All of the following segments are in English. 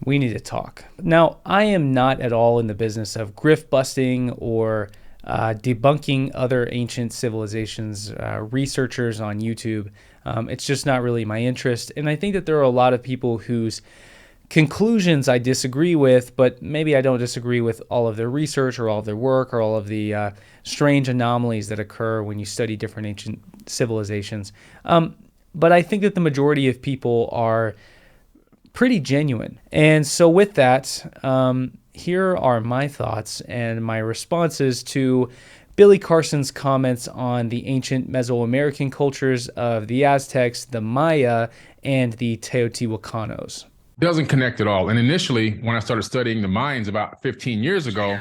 We need to talk. Now, I am not at all in the business of grift busting or debunking other ancient civilizations, researchers on YouTube. It's just not really my interest. And I think that there are a lot of people whose conclusions I disagree with, but maybe I don't disagree with all of their research or all of their work or all of the strange anomalies that occur when you study different ancient civilizations. But I think that the majority of people are pretty genuine. And so, with that, here are my thoughts and my responses to Billy Carson's comments on the ancient Mesoamerican cultures of the Aztecs, the Maya, and the Teotihuacanos. Doesn't connect at all. And initially, when I started studying the mines about 15 years ago,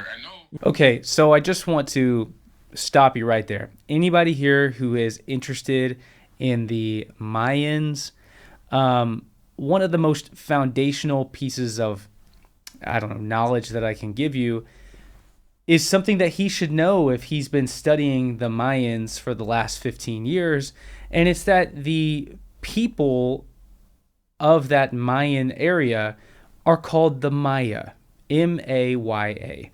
Okay, so I just want to stop you right there. Anybody here who is interested in the Mayans, one of the most foundational pieces of, I don't know, knowledge that I can give you is something that he should know if he's been studying the Mayans for the last 15 years. And it's that the people of that Mayan area are called the Maya, Maya.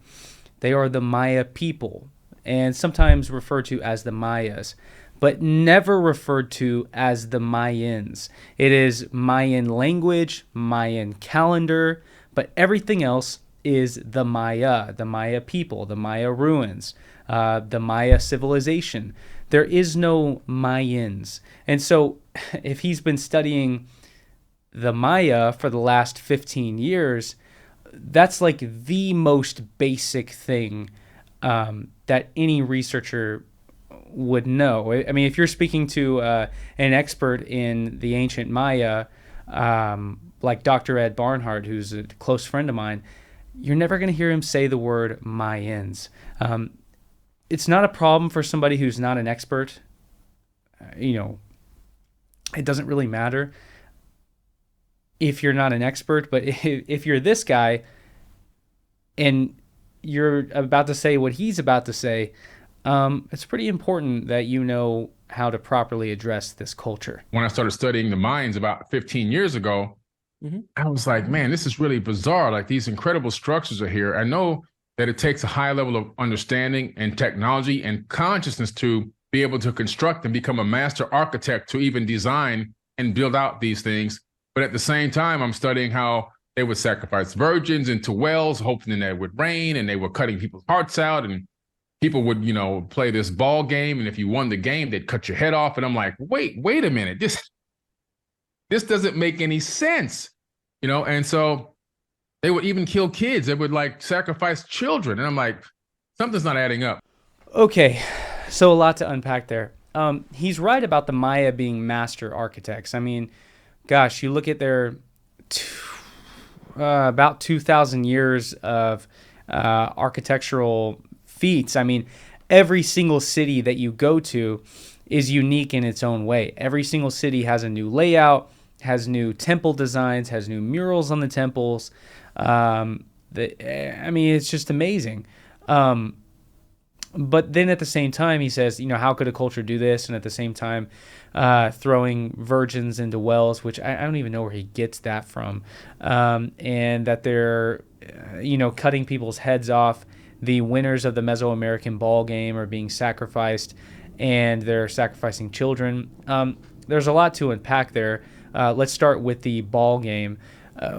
They are the Maya people, and sometimes referred to as the Mayas, but never referred to as the Mayans. It is Mayan language, Mayan calendar, but everything else is the Maya people, the Maya ruins, the Maya civilization. There is no Mayans. And so if he's been studying the Maya for the last 15 years, that's like the most basic thing that any researcher would know. I mean, if you're speaking to an expert in the ancient Maya, like Dr. Ed Barnhart, who's a close friend of mine, you're never going to hear him say the word Mayans. It's not a problem for somebody who's not an expert. It doesn't really matter if you're not an expert, but if you're this guy and you're about to say what he's about to say, it's pretty important that you know how to properly address this culture. when I started studying the mines about 15 years ago, I was like, man, this is really bizarre. Like these incredible structures are here. I know that it takes a high level of understanding and technology and consciousness to be able to construct and become a master architect to even design and build out these things. But at the same time, I'm studying how they would sacrifice virgins into wells, hoping that it would rain, and they were cutting people's hearts out, and people would, play this ball game, and if you won the game, they'd cut your head off. And I'm like, wait a minute, this doesn't make any sense, And so they would even kill kids. They would like sacrifice children, and I'm like, something's not adding up. Okay, so a lot to unpack there. He's right about the Maya being master architects. I mean, gosh, you look at their about 2,000 years of architectural feats. I mean, every single city that you go to is unique in its own way. Every single city has a new layout, has new temple designs, has new murals on the temples. It's just amazing. But then at the same time, he says, how could a culture do this? And at the same time, throwing virgins into wells, which I don't even know where he gets that from. And that they're, cutting people's heads off. The winners of the Mesoamerican ball game are being sacrificed, and they're sacrificing children. There's a lot to unpack there. Let's start with the ball game.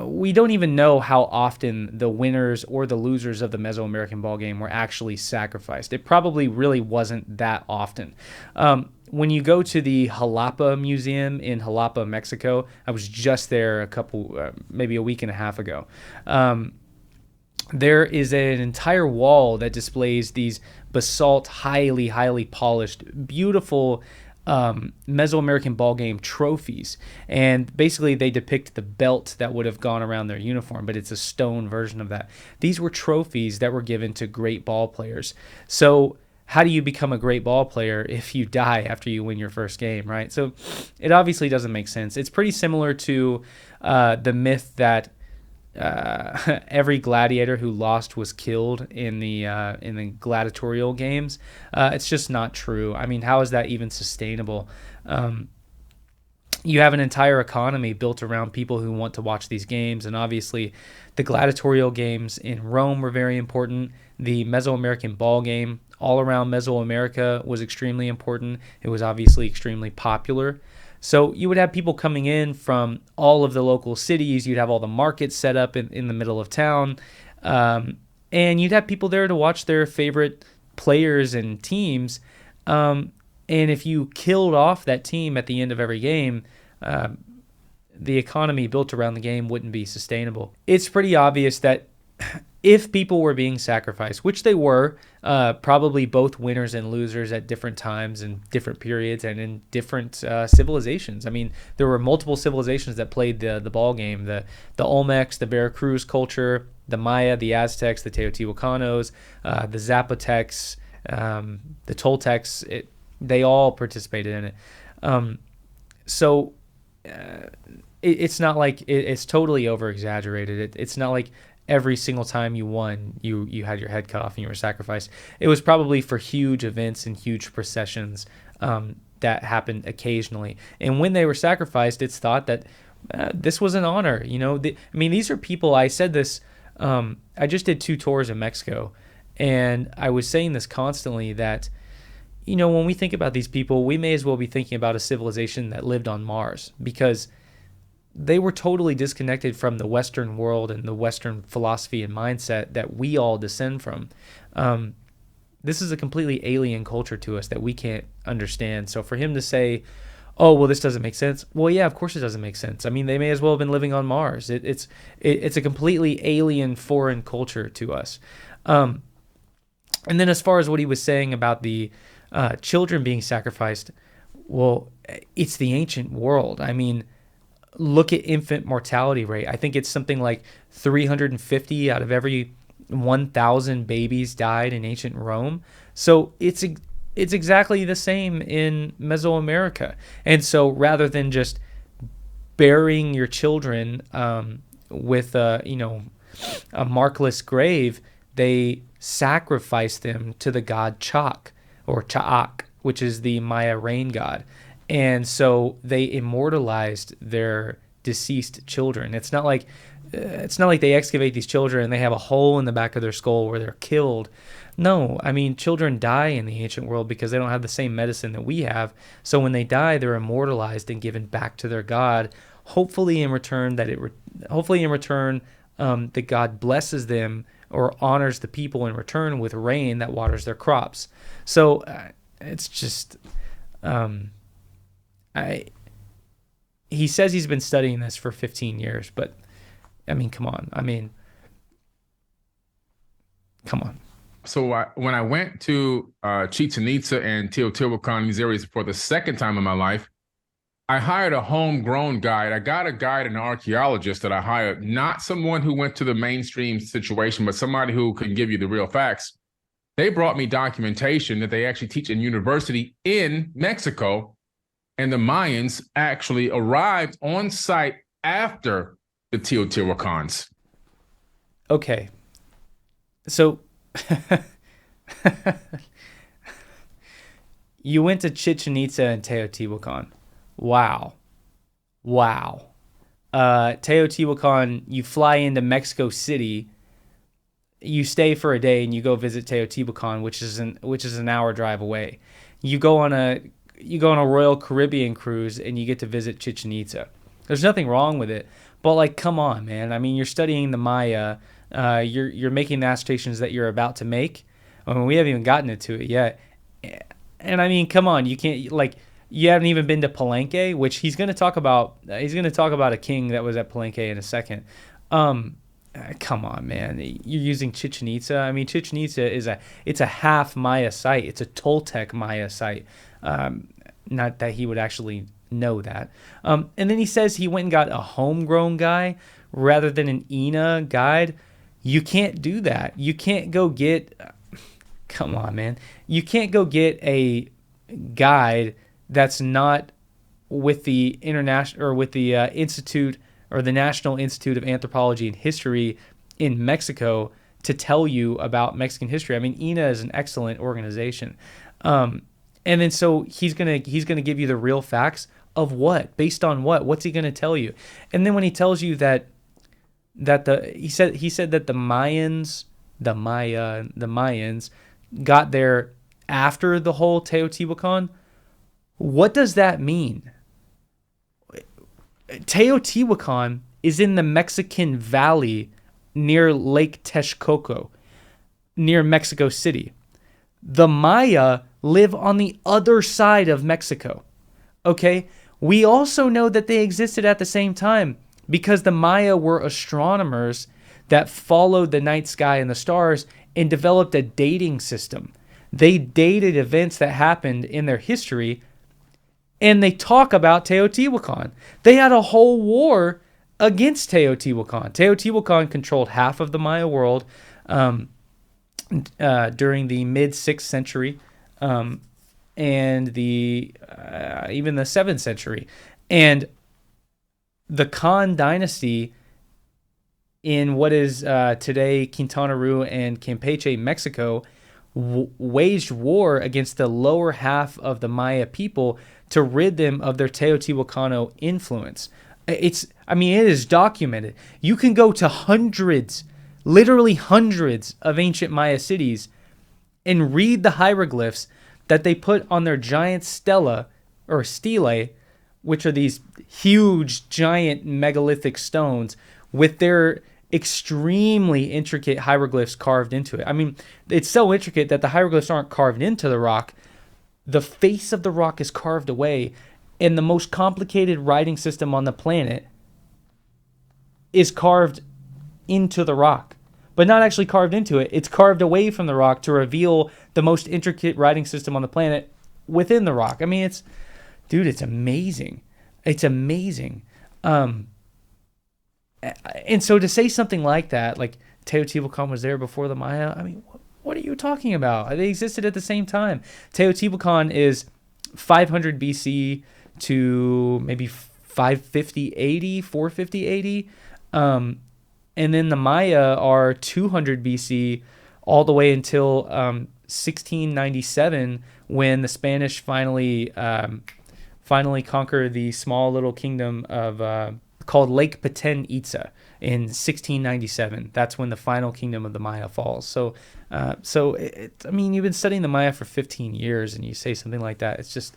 We don't even know how often the winners or the losers of the Mesoamerican ball game were actually sacrificed. It probably really wasn't that often. When you go to the Jalapa Museum in Jalapa, Mexico, I was just there maybe a week and a half ago. There is an entire wall that displays these basalt, highly, highly polished, beautiful Mesoamerican ball game trophies, and basically they depict the belt that would have gone around their uniform, but it's a stone version of that. These were trophies that were given to great ball players. So how do you become a great ball player if you die after you win your first game, right? So it obviously doesn't make sense. It's pretty similar to the myth that every gladiator who lost was killed in the gladiatorial games. It's just not true. I mean, how is that even sustainable? you have an entire economy built around people who want to watch these games. And obviously, the gladiatorial games in Rome were very important. The Mesoamerican ball game all around Mesoamerica was extremely important. It was obviously extremely popular. So you would have people coming in from all of the local cities. You'd have all the markets set up in the middle of town. And you'd have people there to watch their favorite players and teams. And if you killed off that team at the end of every game, the economy built around the game wouldn't be sustainable. It's pretty obvious that if people were being sacrificed, which they were, probably both winners and losers at different times and different periods and in different civilizations. I mean, there were multiple civilizations that played the ball game. The Olmecs, the Veracruz culture, the Maya, the Aztecs, the Teotihuacanos, the Zapotecs, the Toltecs. They all participated in it. So it's not like it's totally over exaggerated. It's not like every single time you won, you had your head cut off and you were sacrificed. It was probably for huge events and huge processions that happened occasionally. And when they were sacrificed, it's thought that this was an honor. I mean, these are people. I said this. I just did 2 tours in Mexico, and I was saying this constantly that, when we think about these people, we may as well be thinking about a civilization that lived on Mars, because they were totally disconnected from the Western world and the Western philosophy and mindset that we all descend from. This is a completely alien culture to us that we can't understand. So for him to say, oh, well, this doesn't make sense. Well, yeah, of course it doesn't make sense. I mean, they may as well have been living on Mars. It's a completely alien, foreign culture to us. And then as far as what he was saying about the children being sacrificed, well, it's the ancient world. I mean, look at infant mortality rate. I think it's something like 350 out of every 1,000 babies died in ancient Rome. So it's exactly the same in Mesoamerica. And so rather than just burying your children with a markless grave, they sacrifice them to the god Chak, or Cha'ak, which is the Maya rain god. And so they immortalized their deceased children. It's not like they excavate these children and they have a hole in the back of their skull where they're killed. No, I mean, children die in the ancient world because they don't have the same medicine that we have. So when they die, they're immortalized and given back to their god. Hopefully in return, that God blesses them or honors the people in return with rain that waters their crops. So it's just. He says he's been studying this for 15 years, but I mean, come on. So when I went to Chichen Itza and Teotihuacan, these areas for the second time in my life, I hired a homegrown guide. I got a guide and an archaeologist that I hired, not someone who went to the mainstream situation, but somebody who can give you the real facts. They brought me documentation that they actually teach in university in Mexico. And the Mayans actually arrived on site after the Teotihuacans. Okay. So you went to Chichen Itza and Teotihuacan. Wow. Teotihuacan, you fly into Mexico City, you stay for a day, and you go visit Teotihuacan, which is an hour drive away. You go on a Royal Caribbean cruise and you get to visit Chichen Itza. There's nothing wrong with it, but come on, man. I mean, you're studying the Maya. You're making the assertions that you're about to make. I mean, we haven't even gotten into it yet. And I mean, come on, you can't you haven't even been to Palenque, which he's going to talk about. He's going to talk about a king that was at Palenque in a second. Come on, man. You're using Chichen Itza. I mean, Chichen Itza it's a half Maya site. It's a Toltec Maya site. Not that he would actually know that. And then he says he went and got a homegrown guy rather than an INA guide. You can't do that. You can't go get. Come on, man. You can't go get a guide that's not with the international or with the institute or the National Institute of Anthropology and History in Mexico to tell you about Mexican history. I mean, INA is an excellent organization. And then so he's gonna give you the real facts of what? Based on what? What's he going to tell you? And then when he tells you that he said that the Mayans got there after the whole Teotihuacan. What does that mean? Teotihuacan is in the Mexican Valley near Lake Texcoco, near Mexico City. The Maya live on the other side of Mexico. Okay? We also know that they existed at the same time because the Maya were astronomers that followed the night sky and the stars and developed a dating system. They dated events that happened in their history, and they talk about Teotihuacan. They had a whole war against Teotihuacan. Teotihuacan controlled half of the Maya world during the mid-6th century and even the 7th century. And the Khan dynasty in what is today Quintana Roo and Campeche, Mexico, waged war against the lower half of the Maya people to rid them of their Teotihuacano influence. It is documented. You can go to hundreds, literally hundreds of ancient Maya cities and read the hieroglyphs that they put on their giant stela or stelae, which are these huge, giant megalithic stones with their extremely intricate hieroglyphs carved into it. I mean, it's so intricate that the hieroglyphs aren't carved into the rock. The face of the rock is carved away, and the most complicated writing system on the planet is carved into the rock. But not actually carved into it. It's carved away from the rock to reveal the most intricate writing system on the planet within the rock. I mean, it's amazing. It's amazing. And so to say something like that, like Teotihuacan was there before the Maya, I mean, what are you talking about? They existed at the same time. Teotihuacan is 500 BC to maybe 550 AD, 450 AD. And then the Maya are 200 BC all the way until 1697, when the Spanish finally conquered the small little kingdom of called Lake Petén Itzá in 1697. That's when the final kingdom of the Maya falls. So you've been studying the Maya for 15 years, and you say something like that. It's just,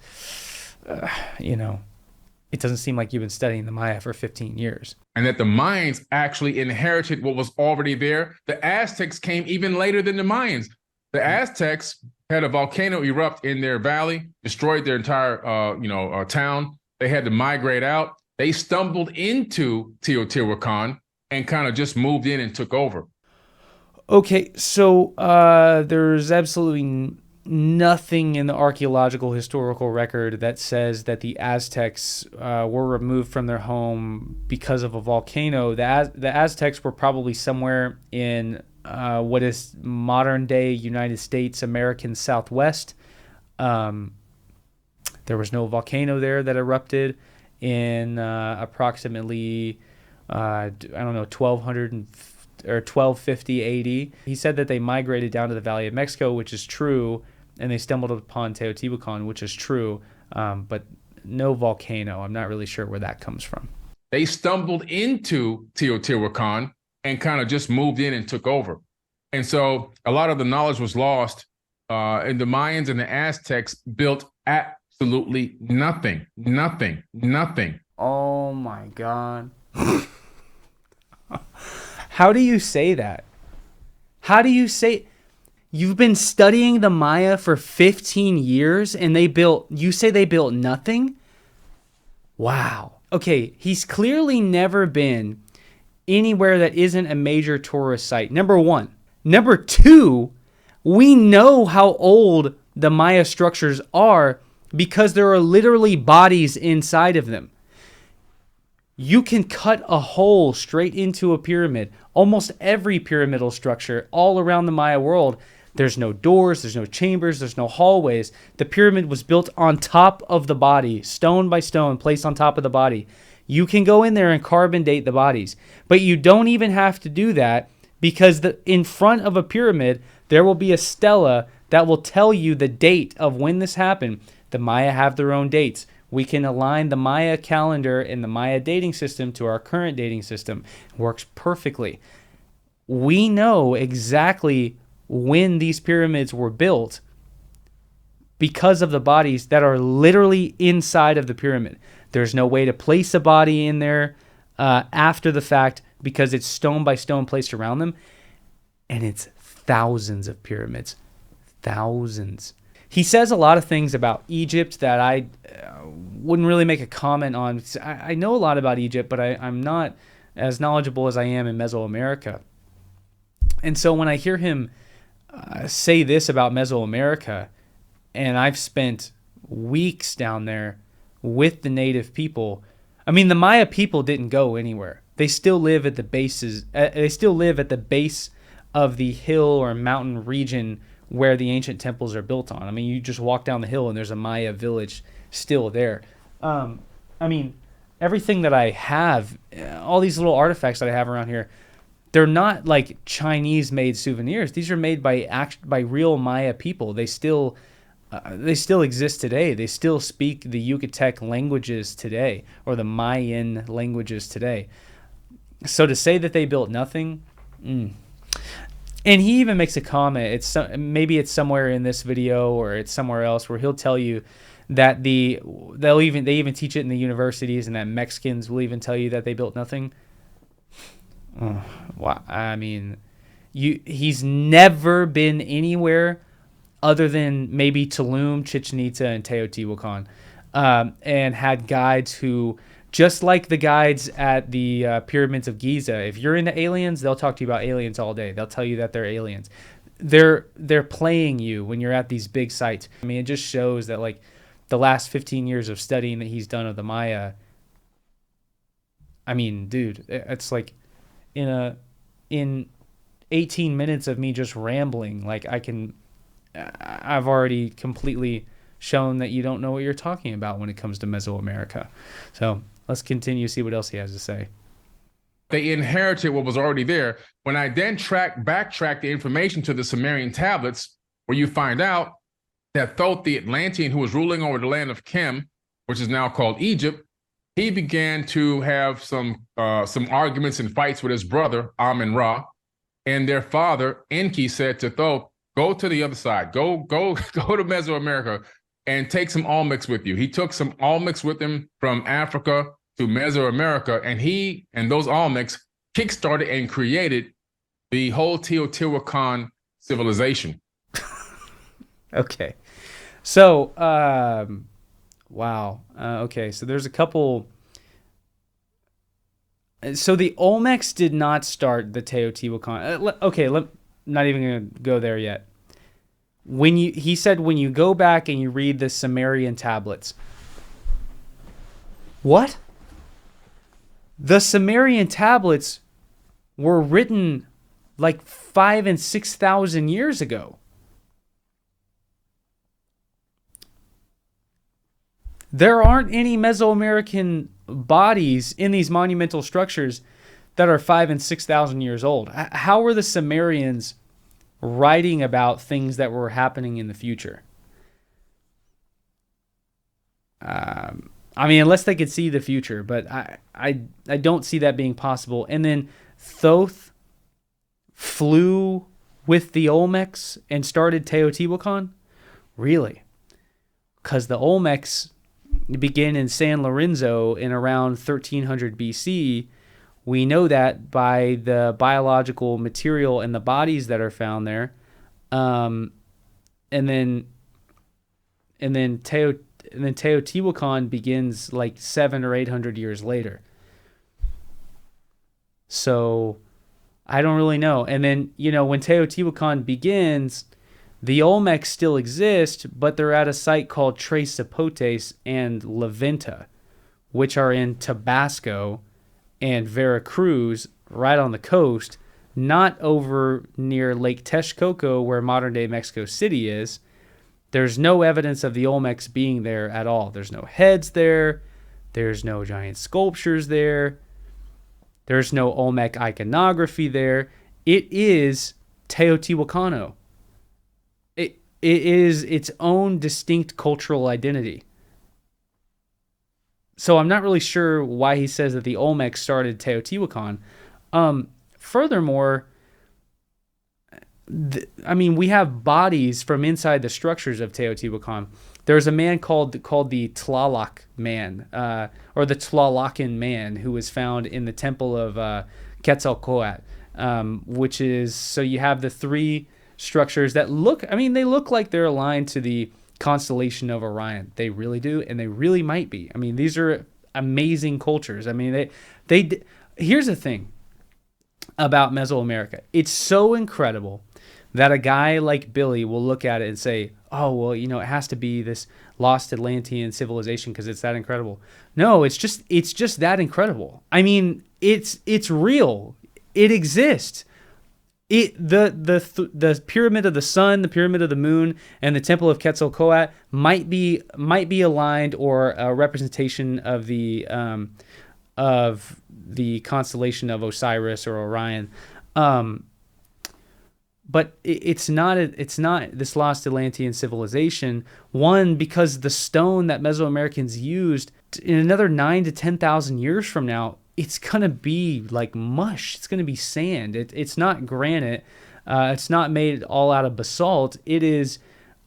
it doesn't seem like you've been studying the Maya for 15 years. And that the Mayans actually inherited what was already there. The Aztecs came even later than the Mayans. The Aztecs had a volcano erupt in their valley, destroyed their entire town. They had to migrate out. They stumbled into Teotihuacan and kind of just moved in and took over. Okay, so there's absolutely nothing in the archaeological historical record that says that the Aztecs were removed from their home because of a volcano. The Aztecs were probably somewhere in what is modern-day United States, American Southwest. There was no volcano there that erupted in approximately, 1200 or 1250 AD. He said that they migrated down to the Valley of Mexico, which is true, and they stumbled upon Teotihuacan, which is true, but no volcano. I'm not really sure where that comes from. They stumbled into Teotihuacan and kind of just moved in and took over. And so a lot of the knowledge was lost, and the Mayans and the Aztecs built absolutely nothing. Oh my God. How do you say that? How do you say... You've been studying the Maya for 15 years and you say they built nothing? Wow. Okay, he's clearly never been anywhere that isn't a major tourist site. Number one. Number two, we know how old the Maya structures are because there are literally bodies inside of them. You can cut a hole straight into a pyramid. Almost every pyramidal structure all around the Maya world, there's no doors, there's no chambers, there's no hallways. The pyramid was built on top of the body, stone by stone, placed on top of the body. You can go in there and carbon date the bodies, but you don't even have to do that because in front of a pyramid, there will be a stela that will tell you the date of when this happened. The Maya have their own dates. We can align the Maya calendar and the Maya dating system to our current dating system. It works perfectly. We know exactly when these pyramids were built because of the bodies that are literally inside of the pyramid. There's no way to place a body in there after the fact because it's stone by stone placed around them. And it's thousands of pyramids. Thousands. He says a lot of things about Egypt that I wouldn't really make a comment on. I know a lot about Egypt, but I'm not as knowledgeable as I am in Mesoamerica. And so when I hear him say this about Mesoamerica, and I've spent weeks down there with the native people. I mean, the Maya people didn't go anywhere. They still live at the bases. They still live at the base of the hill or mountain region where the ancient temples are built on. I mean, you just walk down the hill and there's a Maya village still there. I mean, everything that I have, all these little artifacts that I have around here, they're not like Chinese-made souvenirs. These are made by real Maya people. They still exist today. They still speak the Yucatec languages today, or the Mayan languages today. So to say that they built nothing, and he even makes a comment. Maybe it's somewhere in this video or it's somewhere else where he'll tell you that they even teach it in the universities, and that Mexicans will even tell you that they built nothing. Wow, I mean, he's never been anywhere other than maybe Tulum, Chichen Itza, and Teotihuacan, and had guides who, just like the guides at the pyramids of Giza, if you're into aliens, they'll talk to you about aliens all day. They'll tell you that they're aliens. They're playing you when you're at these big sites. I mean, it just shows that like the last 15 years of studying that he's done of the Maya. I mean, dude, it's like in 18 minutes of me just rambling, like I've already completely shown that you don't know what you're talking about when it comes to Mesoamerica. So let's continue, see what else he has to say. They inherited what was already there. When I then backtrack the information to the Sumerian tablets, where you find out that Thoth the Atlantean, who was ruling over the land of Kem, which is now called Egypt, he began to have some arguments and fights with his brother, Amun-Ra, and their father, Enki, said to Thoth, go to the other side. Go to Mesoamerica and take some Olmecs with you. He took some Olmecs with him from Africa to Mesoamerica, and those Olmecs kickstarted and created the whole Teotihuacan civilization. Okay. So, wow. Okay, so there's a couple. So the Olmecs did not start the Teotihuacan. Okay, not even going to go there yet. He said when you go back and you read the Sumerian tablets. What? The Sumerian tablets were written like 5,000 and 6,000 years ago. There aren't any Mesoamerican bodies in these monumental structures that are 5,000 and 6,000 years old. How were the Sumerians writing about things that were happening in the future? I mean, unless they could see the future, but I don't see that being possible. And then Thoth flew with the Olmecs and started Teotihuacan? Really? Because the Olmecs begin in San Lorenzo in around 1300 BC. We know that by the biological material and the bodies that are found there. And then Teotihuacan begins like 700 or 800 years later. So I don't really know. And then, when Teotihuacan begins, the Olmecs still exist, but they're at a site called Tres Zapotes and La Venta, which are in Tabasco and Veracruz, right on the coast, not over near Lake Texcoco, where modern-day Mexico City is. There's no evidence of the Olmecs being there at all. There's no heads there. There's no giant sculptures there. There's no Olmec iconography there. It is Teotihuacano. It is its own distinct cultural identity. So I'm not really sure why he says that the Olmec started Teotihuacan. Furthermore, we have bodies from inside the structures of Teotihuacan. There's a man called the Tlaloc man, or the Tlalocan man, who was found in the temple of Quetzalcoatl, which is, so you have the three structures that look, they look like they're aligned to the constellation of Orion. They really do, and they really might be. These are amazing cultures. Here's the thing about Mesoamerica. It's so incredible that a guy like Billy will look at it and say, oh, well, it has to be this lost Atlantean civilization because it's that incredible. No, it's just that incredible. It's real. It exists. The pyramid of the sun, the pyramid of the moon, and the temple of Quetzalcoatl might be aligned, or a representation of the constellation of Osiris or Orion. But it's not this lost Atlantean civilization. One, because the stone that Mesoamericans used, in another 9,000 to 10,000 years from now, it's gonna be like mush. It's gonna be sand. It's not granite. It's not made all out of basalt. It is.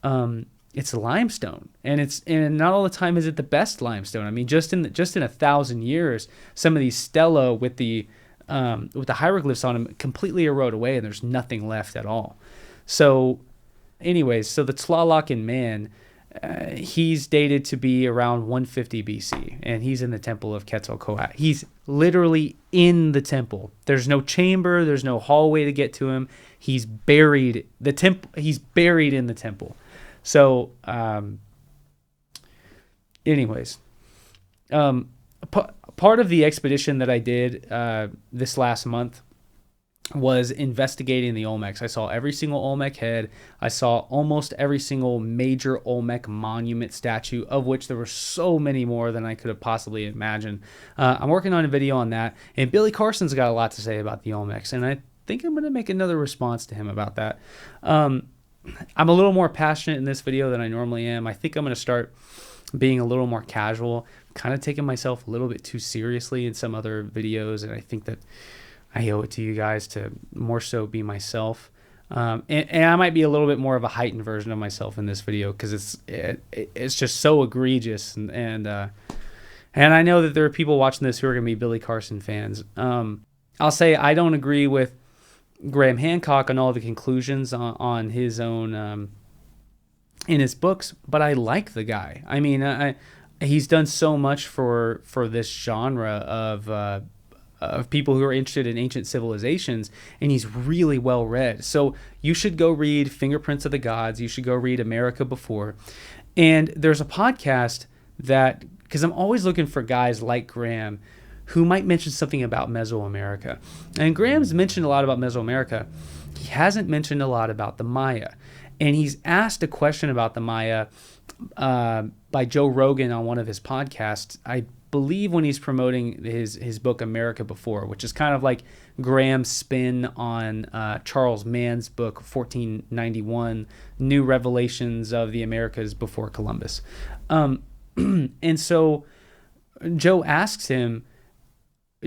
It's limestone, and not all the time is it the best limestone. Just in 1,000 years, some of these stela with the hieroglyphs on them completely erode away, and there's nothing left at all. So, anyways, the Tlalocan man, he's dated to be around 150 BC, and he's in the temple of Quetzalcoatl. He's literally in the temple. There's no chamber. There's no hallway to get to him. He's buried. He's buried in the temple. So, anyways, part of the expedition that I did this last month was investigating the Olmecs. I saw every single Olmec head. I saw almost every single major Olmec monument statue, of which there were so many more than I could have possibly imagined. I'm working on a video on that, and Billy Carson's got a lot to say about the Olmecs, and I think I'm going to make another response to him about that. I'm a little more passionate in this video than I normally am. I think I'm going to start being a little more casual, kind of taking myself a little bit too seriously in some other videos, and I think that I owe it to you guys to more so be myself. And I might be a little bit more of a heightened version of myself in this video because it's just so egregious, and I know that there are people watching this who are going to be Billy Carson fans. I'll say I don't agree with Graham Hancock on all the conclusions on his own in his books, but I like the guy. He's done so much for this genre of people who are interested in ancient civilizations, and he's really well read. So you should go read Fingerprints of the Gods. You should go read America Before. And there's a podcast that, because I'm always looking for guys like Graham who might mention something about Mesoamerica. And Graham's mentioned a lot about Mesoamerica. He hasn't mentioned a lot about the Maya. And he's asked a question about the Maya by Joe Rogan on one of his podcasts, I believe when he's promoting his book America Before, which is kind of like Graham's spin on Charles Mann's book 1491, New Revelations of the Americas Before Columbus. And so Joe asks him,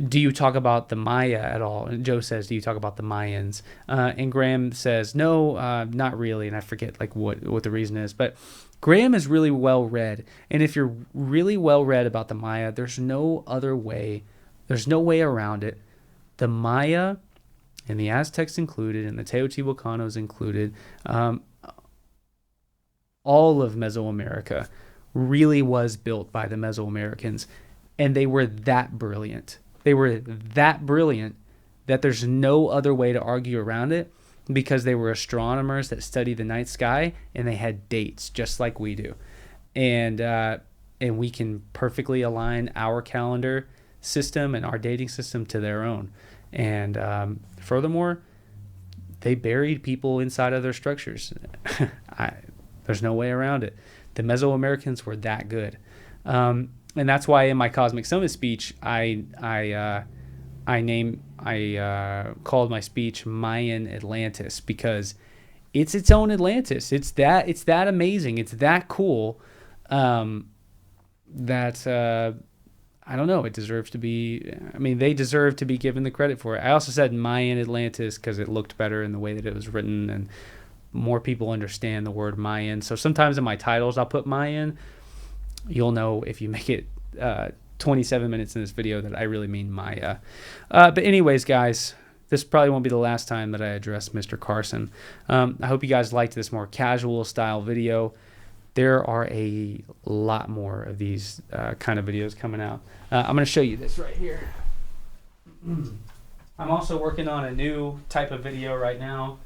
do you talk about the Maya at all? And Joe says, do you talk about the Mayans? And Graham says, no, not really. And I forget what the reason is. But Graham is really well read. And if you're really well read about the Maya, there's no other way. There's no way around it. The Maya, and the Aztecs included, and the Teotihuacanos included, all of Mesoamerica really was built by the Mesoamericans. And they were that brilliant. They were that brilliant that there's no other way to argue around it, because they were astronomers that studied the night sky, and they had dates just like we do. And we can perfectly align our calendar system and our dating system to their own. And furthermore, they buried people inside of their structures. There's no way around it. The Mesoamericans were that good. And that's why in my Cosmic Summit speech, I called my speech Mayan Atlantis, because it's its own Atlantis. It's that amazing. It's that cool. That I don't know. It deserves to be. I mean, they deserve to be given the credit for it. I also said Mayan Atlantis because it looked better in the way that it was written, and more people understand the word Mayan. So sometimes in my titles, I'll put Mayan. You'll know if you make it 27 minutes in this video that I really mean Maya. But anyways, guys, this probably won't be the last time that I address Mr. Carson. I hope you guys liked this more casual style video. There are a lot more of these kind of videos coming out. I'm going to show you this right here. I'm also working on a new type of video right now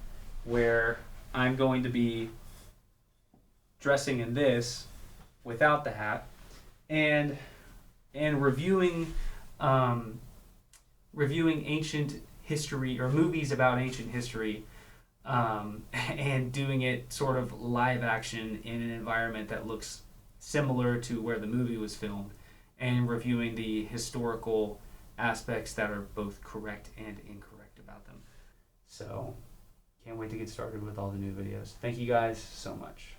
where I'm going to be dressing in this without the hat and reviewing ancient history or movies about ancient history, and doing it sort of live action in an environment that looks similar to where the movie was filmed, and reviewing the historical aspects that are both correct and incorrect about them. So can't wait to get started with all the new videos. Thank you guys so much.